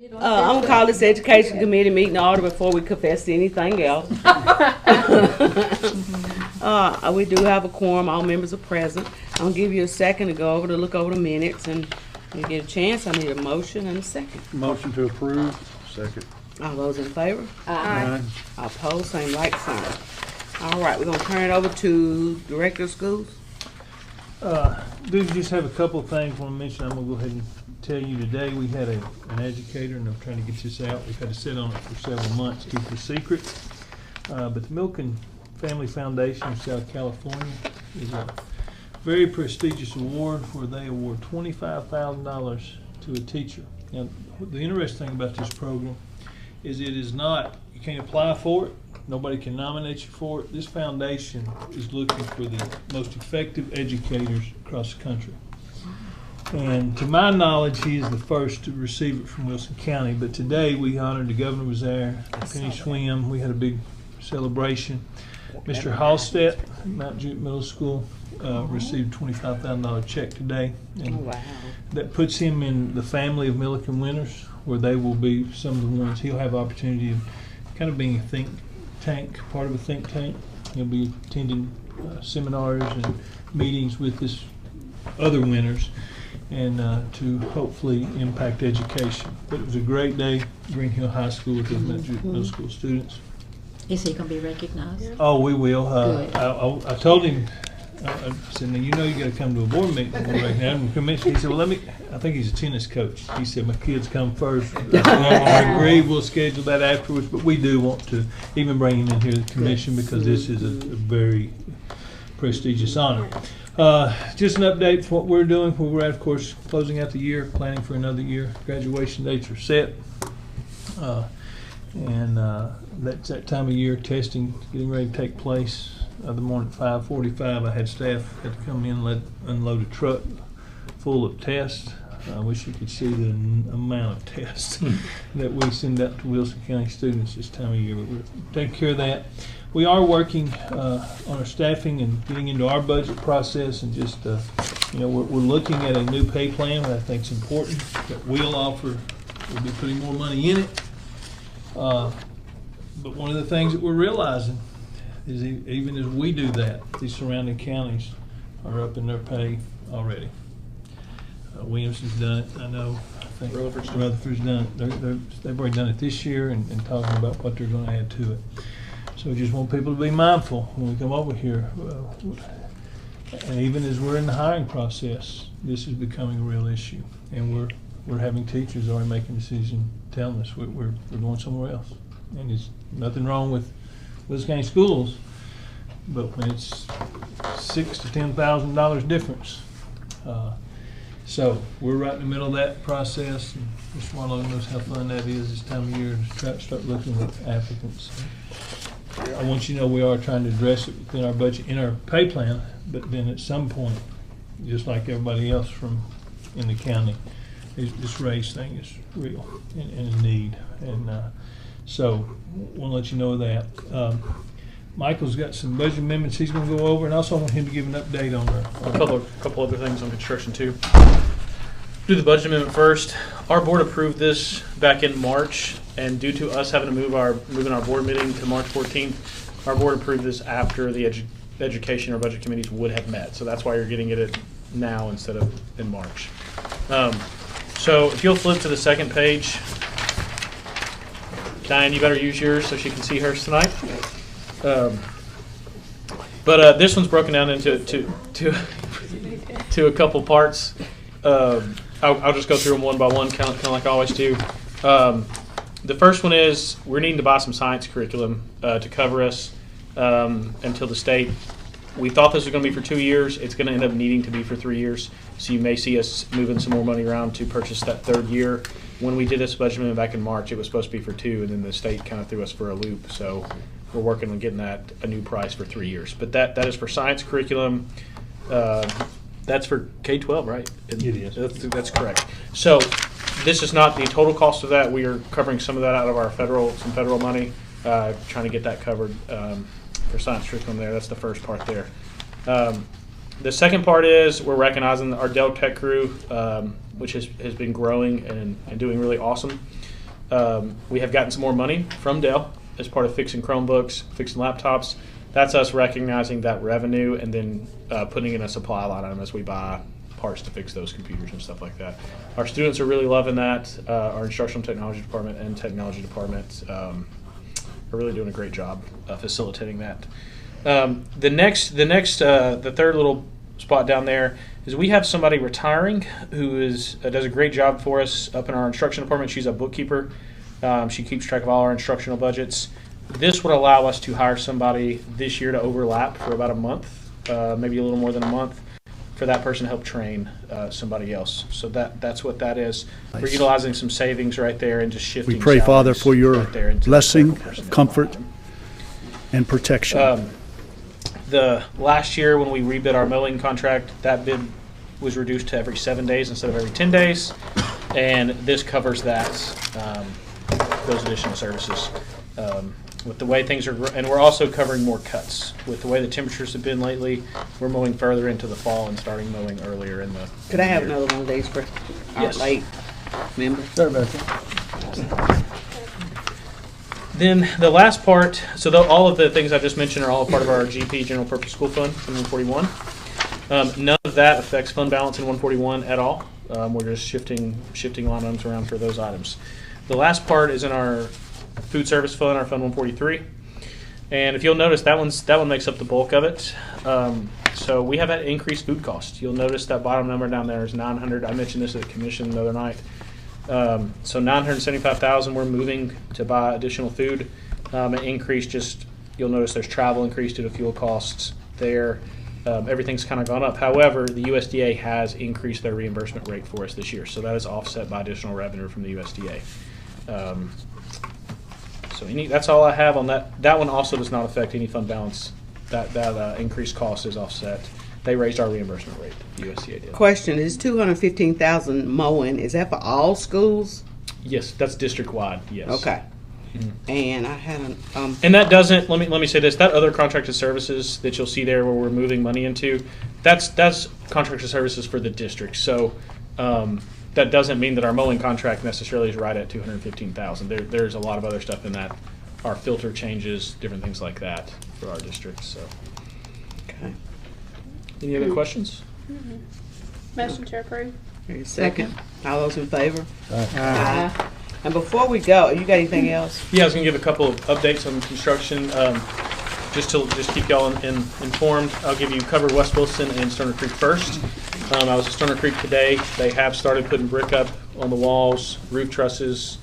I'm gonna call this education committee meeting to order before we confess to anything else. We do have a quorum. All members are present. I'm gonna give you a second to look over the minutes, and when you get a chance, I need a motion and a second. Motion to approve. Second. All those in favor? Aye. All opposed, same like sign. All right, we're gonna turn it over to Director of Schools. Do just have a couple of things I want to mention. I'm going to go ahead and tell you today. We had an educator, and I'm trying to get this out. We've had to sit on it for several months, keep it a secret. But the Milken Family Foundation of South California is a very prestigious award where they award $25,000 to a teacher. Now, the interesting thing about this program is it is not, you can't apply for it. Nobody can nominate you for it. This foundation is looking for the most effective educators across the country. And to my knowledge, he is the first to receive it from Wilson County. But today we honored, the governor was there, Penny Swim. We had a big celebration. Mr. Halstead, Mount Juliet Middle School, received a $25,000 check today. And Wow. that puts him in the family of Milliken winners, where they will be some of the ones. He'll have opportunity of kind of being a think tank, part of a think tank. He'll be attending seminars and meetings with this other winners, and to hopefully impact education. But it was a great day, Green Hill High School, with those middle school students. Is he going to be recognized? Oh, we will. Good. I told him, I said, now you know you got to come to a board meeting right now. And commission, he said, well, I think he's a tennis coach. He said, my kids come first. I agree, we'll schedule that afterwards, but we do want to even bring him in here to the commission because this is a very prestigious honor. Just an update for what we're doing, where we're at, of course, closing out the year, planning for another year. Graduation dates are set. That's that time of year, testing getting ready to take place. The morning at 5:45, I had staff had to come in and unload a truck full of tests. I wish you could see the amount of tests that we send out to Wilson County students this time of year, but we're taking care of that. We are working on our staffing and getting into our budget process, and just we're looking at a new pay plan that I think is important, that we'll be putting more money in it. But one of the things that we're realizing is even as we do that, these surrounding counties are up in their pay already. Williamson's done it, I know. I think Rutherford's done it. They've already done it this year, and talking about what they're going to add to it. So we just want people to be mindful when we come over here. And even as we're in the hiring process, this is becoming a real issue. And we're having teachers already making decisions telling us we're going somewhere else. And there's nothing wrong with Wilson County schools, but when it's $6,000 to $10,000 difference. So we're right in the middle of that process, and Mr. Marlowe knows how fun that is this time of year to start looking at applicants. I want you to know we are trying to address it within our budget, in our pay plan, but then at some point, just like everybody else in the county, this race thing is real and a need. And so we'll let you know that. Michael's got some budget amendments he's going to go over, and also I want him to give an update on A couple other things on construction too. Do the budget amendment first. Our board approved this back in March, and due to us having to moving our board meeting to March 14th, our board approved this after the education or budget committees would have met. So that's why you're getting it now instead of in March. So if you'll flip to the second page, Diane, you better use yours so she can see hers tonight. But this one's broken down into to a couple parts. I'll just go through them one by one, kind of like I always do. The first one is we're needing to buy some science curriculum to cover us until the state. We thought this was going to be for 2 years. It's going to end up needing to be for 3 years. So you may see us moving some more money around to purchase that third year. When we did this budget amendment back in March, it was supposed to be for 2, and then the state kind of threw us for a loop. So we're working on getting that a new price for 3 years. But that is for science curriculum. That's for K-12, right? It is. That's correct. So this is not the total cost of that. We are covering some of that out of our some federal money, trying to get that covered for science curriculum there. That's the first part there. The second part is we're recognizing our Dell Tech crew, which has been growing and doing really awesome. We have gotten some more money from Dell as part of fixing Chromebooks, fixing laptops. That's us recognizing that revenue and then putting in a supply line item as we buy parts to fix those computers and stuff like that. Our students are really loving that. Our instructional technology department and technology department are really doing a great job facilitating that. The third little spot down there is we have somebody retiring who does a great job for us up in our instruction department. She's a bookkeeper. She keeps track of all our instructional budgets. This would allow us to hire somebody this year to overlap for about a month, maybe a little more than a month, for that person to help train somebody else. So that's what that is. We're Nice. utilizing some savings right there and just shifting. We pray, Father, salaries for your right there into the blessing, technical personnel comfort, line. and protection. The last year when we rebid our mowing contract, that bid was reduced to every 7 days instead of every 10 days, and this covers that, those additional services. With the way things are, and we're also covering more cuts. With the way the temperatures have been lately, we're mowing further into the fall and starting mowing earlier in the. Could I have year. another one of these for our Yes. late members? Sorry about that. Then the last part, so all of the things I just mentioned are all a part of our GP, General Purpose School Fund, in 141. None of that affects fund balance in 141 at all. We're just shifting line items around for those items. The last part is in our food service fund, our Fund 143. And if you'll notice, that one makes up the bulk of it. So we have had increased food costs. You'll notice that bottom number down there is 900. I mentioned this at the commission the other night. So 975,000 we're moving to buy additional food. An increase, just you'll notice there's travel increase due to fuel costs there. Everything's kind of gone up. However, the USDA has increased their reimbursement rate for us this year, so that is offset by additional revenue from the USDA. So that's all I have on that. That one also does not affect any fund balance. That increased cost is offset. They raised our reimbursement rate. The USDA did. Question, is 215,000 mowing, is that for all schools? Yes, that's district wide. Yes. Okay. And I haven't, And that doesn't. Let me say this. That other contracted services that you'll see there, where we're moving money into, that's contracted services for the district. So that doesn't mean that our mowing contract necessarily is right at 215,000. There's a lot of other stuff in that. Our filter changes, different things like that for our district. So, okay. any other questions? Motion to approve. Here, second. All those in favor? Aye. And before we go, you got anything else? Yeah, I was gonna give a couple of updates on construction, just to keep y'all informed. I'll give you cover West Wilson and Stoner Creek first. I was at Stoner Creek today. They have started putting brick up on the walls. Roof trusses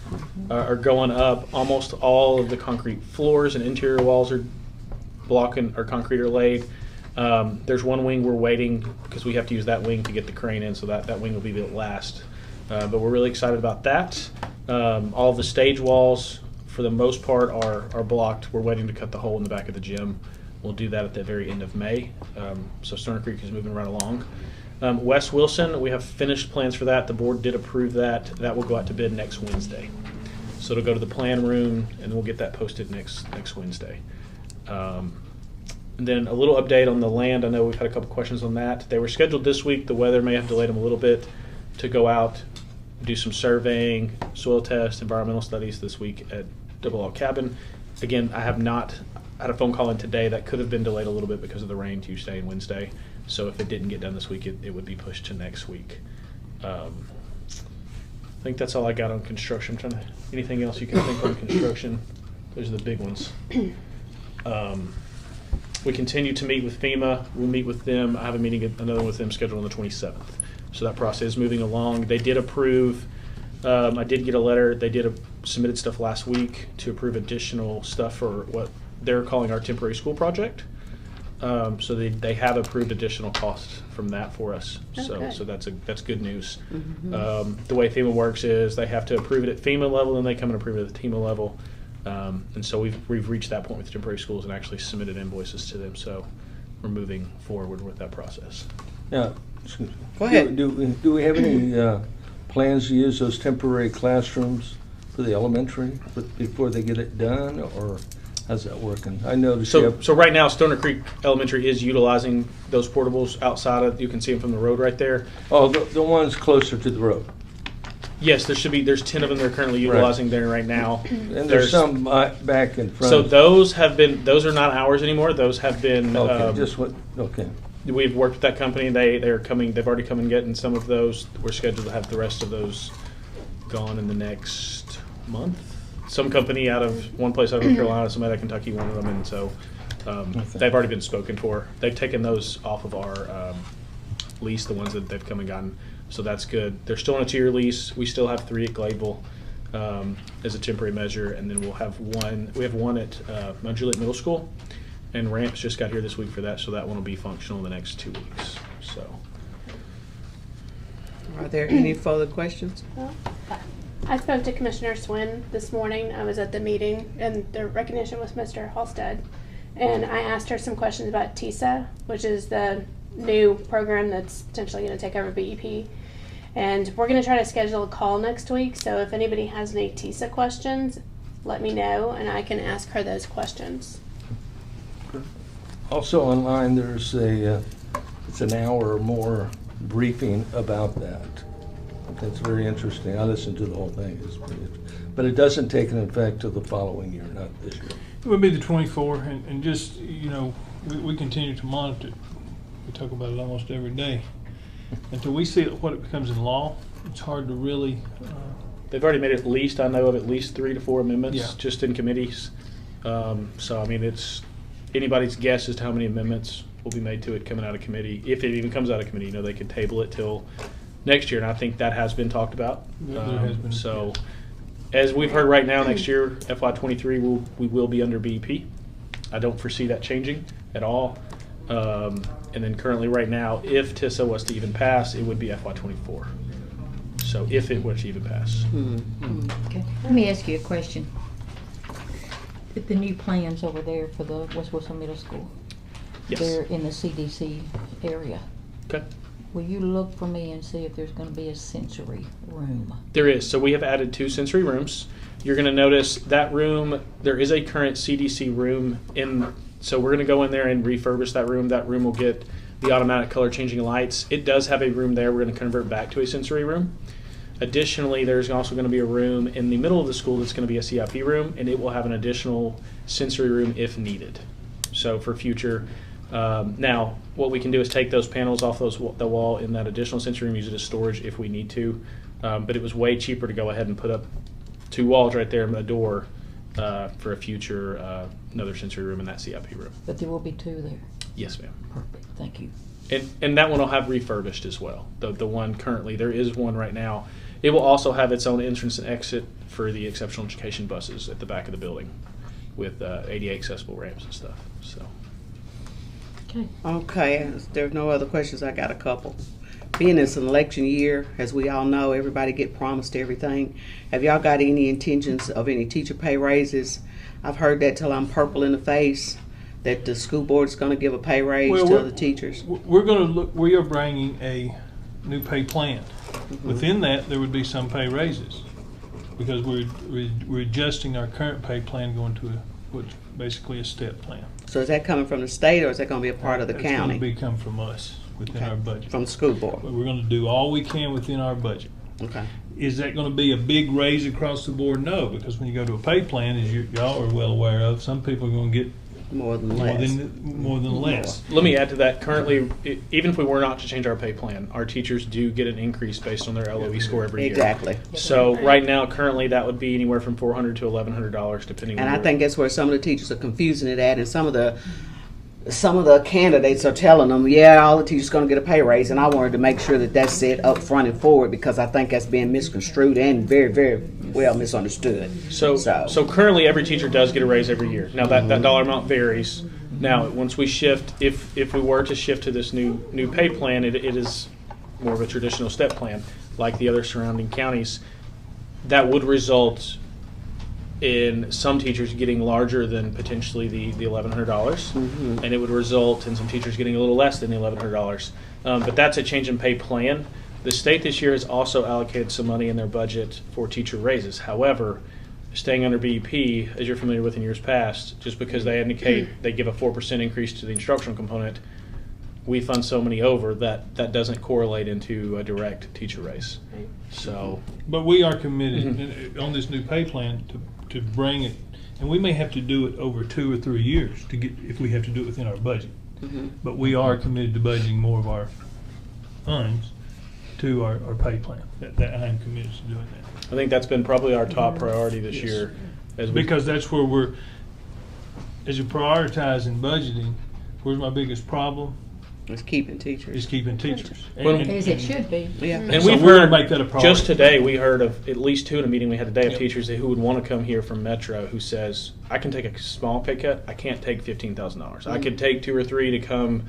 are going up. Almost all of the concrete floors and interior walls are concrete are laid. There's one wing we're waiting because we have to use that wing to get the crane in, so that wing will be the last. But we're really excited about that. All of the stage walls, for the most part, are blocked. We're waiting to cut the hole in the back of the gym. We'll do that at the very end of May. So Stoner Creek is moving right along. West Wilson, we have finished plans for that. The board did approve that. That will go out to bid next Wednesday. So it'll go to the plan room, and we'll get that posted next Wednesday. And then a little update on the land. I know we've had a couple questions on that. They were scheduled this week. The weather may have delayed them a little bit to go out, do some surveying, soil tests, environmental studies this week at Double Log Cabin. Again, I had a phone call in today that could have been delayed a little bit because of the rain Tuesday and Wednesday. So if it didn't get done this week, it would be pushed to next week. I think that's all I got on construction. Anything else you can think on construction? Those are the big ones. We continue to meet with FEMA. We'll meet with them. I have another one with them scheduled on the 27th. So that process is moving along. They did approve. I did get a letter. They submitted stuff last week to approve additional stuff for what they're calling our temporary school project. So they have approved additional costs from that for us. Okay. So that's good news. The way FEMA works is they have to approve it at FEMA level, and they come and approve it at the TEMA level. And so we've reached that point with temporary schools and actually submitted invoices to them. So we're moving forward with that process. Yeah, excuse me. Go ahead. Do we have any plans to use those temporary classrooms for the elementary before they get it done, or how's that working? I noticed you have, So right now, Stoner Creek Elementary is utilizing those portables outside of. You can see them from the road right there. oh, the ones closer to the road. Yes, there's 10 of them they're currently utilizing there right now. And there's some back in front. So those are not ours anymore. Those have been, Okay, just what, okay. we've worked with that company. They've already come and gotten some of those. We're scheduled to have the rest of those gone in the next month. Some company out of one place out of North Carolina, somebody out of Kentucky wanted them, and so they've already been spoken for. They've taken those off of our lease, the ones that they've come and gotten. So that's good. They're still on a 2-year lease. We still have 3 at Gladeville as a temporary measure, and then we'll have one. We have one at Mount Juliet Middle School, and Ramps just got here this week for that, so that one will be functional in the next 2 weeks. So Are there any further questions? I spoke to Commissioner Swin this morning. I was at the meeting, and the recognition was Mr. Halstead. And I asked her some questions about TISA, which is the new program that's potentially going to take over BEP. And we're going to try to schedule a call next week. So if anybody has any TISA questions, let me know, and I can ask her those questions. Also online, there's it's an hour or more briefing about that. That's very interesting. I listened to the whole thing. It's pretty interesting. But it doesn't take an effect till the following year, not this year. It would be the 24, and just, we continue to monitor it. We talk about it almost every day. Until we see what it becomes in law, it's hard to really... they've already made at least, I know of at least 3 to 4 amendments Yeah. just in committees. So, I mean, it's anybody's guess as to how many amendments will be made to it coming out of committee. If it even comes out of committee, they could table it till next year, and I think that has been talked about. There has been, So, as we've heard right now, next year, FY23, we will be under BEP. I don't foresee that changing at all. And then currently right now, if TISA was to even pass, it would be FY24. So if it were to even pass. Okay. Let me ask you a question. The new plans over there for the West Wilson Middle School, Yes. they're in the CDC area. Okay. Will you look for me and see if there's going to be a sensory room? There is. So we have added 2 sensory rooms. You're going to notice that room, there is a current CDC room in, so we're going to go in there and refurbish that room. That room will get the automatic color changing lights. It does have a room there. We're going to convert back to a sensory room. Additionally, there's also going to be a room in the middle of the school that's going to be a CIP room, and it will have an additional sensory room if needed. So for future, now what we can do is take those panels off the wall in that additional sensory room, use it as storage if we need to. But it was way cheaper to go ahead and put up 2 walls right there and a door for a future another sensory room in that CIP room. But there will be 2 there. Yes, ma'am. Perfect. Thank you. And that one will have refurbished as well. The one currently, there is one right now. It will also have its own entrance and exit for the exceptional education buses at the back of the building with ADA accessible ramps and stuff. So. Okay. Okay, if there's no other questions, I got a couple. Being it's an election year, as we all know, everybody get promised everything. Have y'all got any intentions of any teacher pay raises? I've heard that till I'm purple in the face, that the school board's gonna give a pay raise Well, to the teachers. We're going to look. We are bringing a new pay plan. Within that, there would be some pay raises because we're adjusting our current pay plan, going to what's basically a step plan. So is that coming from the state, or is that gonna be a part of the It's county? going to come from us within Okay. our budget. From the school board? But we're going to do all we can within our budget. Okay. Is that going to be a big raise across the board? No, because when you go to a pay plan, as y'all are well aware of, some people are going to get More than more less. than less. Let me add to that. Currently, even if we were not to change our pay plan, our teachers do get an increase based on their LOE score every year. Exactly. So right now, currently, that would be anywhere from $400 to $1,100, depending And on I think that's where some of the teachers are confusing it at, and some of the candidates are telling them, yeah, all the teachers going to get a pay raise, and I wanted to make sure that that's said up front and forward, because I think that's being misconstrued and very, very well misunderstood. So currently, every teacher does get a raise every year. Now that dollar amount varies. Now, once we shift, if we were to shift to this new pay plan, it is more of a traditional step plan, like the other surrounding counties. That would result in some teachers getting larger than potentially the $1,100, and it would result in some teachers getting a little less than the $1,100. But that's a change in pay plan. The state this year has also allocated some money in their budget for teacher raises. However, staying under BEP, as you're familiar with in years past, just because they indicate they give a 4% increase to the instructional component, we fund so many over that doesn't correlate into a direct teacher raise. Right. So, But we are committed on this new pay plan to bring it, and we may have to do it over 2 or 3 years to get, if we have to do it within our budget. But we are committed to budgeting more of our funds to our pay plan. That I am committed to doing that. I think that's been probably our top priority this year. As we, Because that's where as you prioritize in budgeting, where's my biggest problem? It's keeping teachers. Is keeping teachers. When- As it should be. Yeah. And So we've we're gonna heard, make that a priority. just today, we heard of at least 2 in a meeting we had today of Yep. teachers who would want to come here from Metro who says, I can take a small pay cut, I can't take $15,000. I could take 2 or 3 to come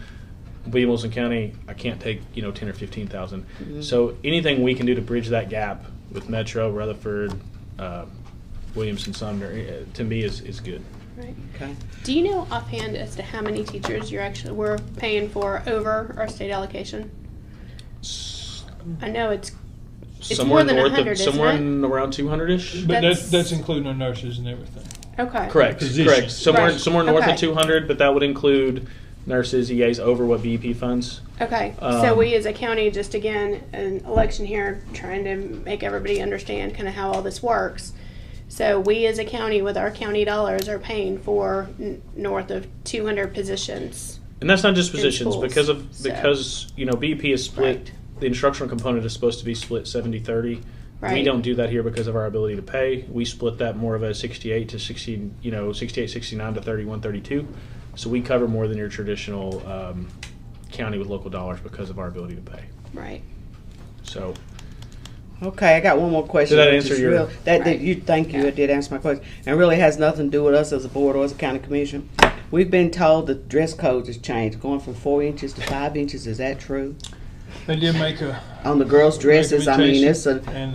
be Wilson County, I can't take, 10 or 15,000. So anything we can do to bridge that gap with Metro, Rutherford, Williamson, Sumner, to me is good. Right. Okay. Do you know offhand as to how many teachers we're paying for over our state allocation? I know it's Somewhere more than north 100, of, isn't somewhere it? in around 200-ish. But That's- that's including our nurses and everything. Okay. Correct. Positions. Correct. Somewhere Right. somewhere north Okay. of 200, but that would include nurses, EAs over what VEP funds. Okay. So Um, we as a county, just again, an election here, trying to make everybody understand kind of how all this works. So we as a county, with our county dollars, are paying for north of 200 positions. And that's not just In positions schools, because VEP is split. Right. The instructional component is supposed to be split 70-30. We Right. don't do that here because of our ability to pay. We split that more of a 68 to 60, 68, 69 to 31, 32. So we cover more than your traditional county with local dollars because of our ability to pay. Right. So Okay, I got one more question. Did that which answer is your- real- that Right. you thank you. Yeah. It did answer my question, and really has nothing to do with us as a board or as a county commission. We've been told the dress code has changed, going from 4 inches to 5 inches. Is that true? They did make a On the girls' dresses, I mean, it's a. and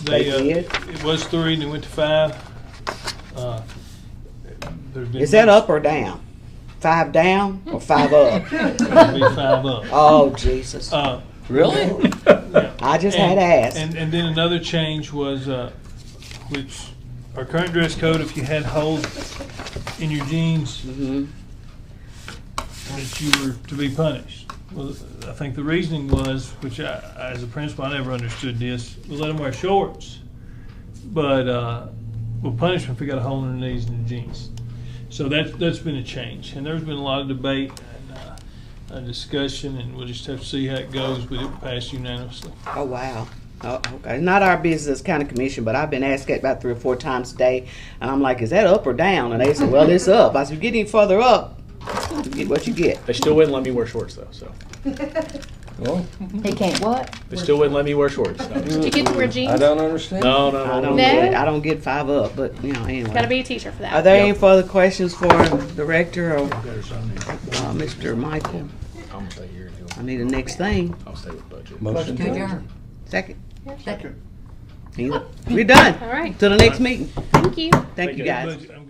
They they did? it was 3 and they went to 5. There's been Is that up or down? 5 down or 5 up? It'll be 5 up. Oh Jesus! Really? I just had to ask. And then another change was, which our current dress code, if you had holes in your jeans, Mhm. that you were to be punished. Well, I think the reasoning was, which as a principal, I never understood this, we let them wear shorts, but we'll punish them if they got a hole in their knees in the jeans. So that's been a change, and there's been a lot of debate and a discussion, and we'll just have to see how it goes, but it passed unanimously. Oh wow. Oh, okay. Not our business, county commission, but I've been asked that about 3 or 4 times today, and I'm like, "Is that up or down?" And they said, "Well, it's up." I said, "You get any further up, you get what you get." they still wouldn't let me wear shorts though. So Well, They can't what? they still wouldn't let me wear shorts. No, Did you get to wear jeans? I don't understand. no. I don't No? get 5 up, but anyway. Gotta be a teacher for that. Are there any Yep. further questions for the director or Mr. Michael? I'm gonna stay here until I need the next thing. I'll stay with budget. Motion to adjourn. Second. Second. We're done. All right. Till the next meeting. Thank you. Thank you, guys. Budget, I'm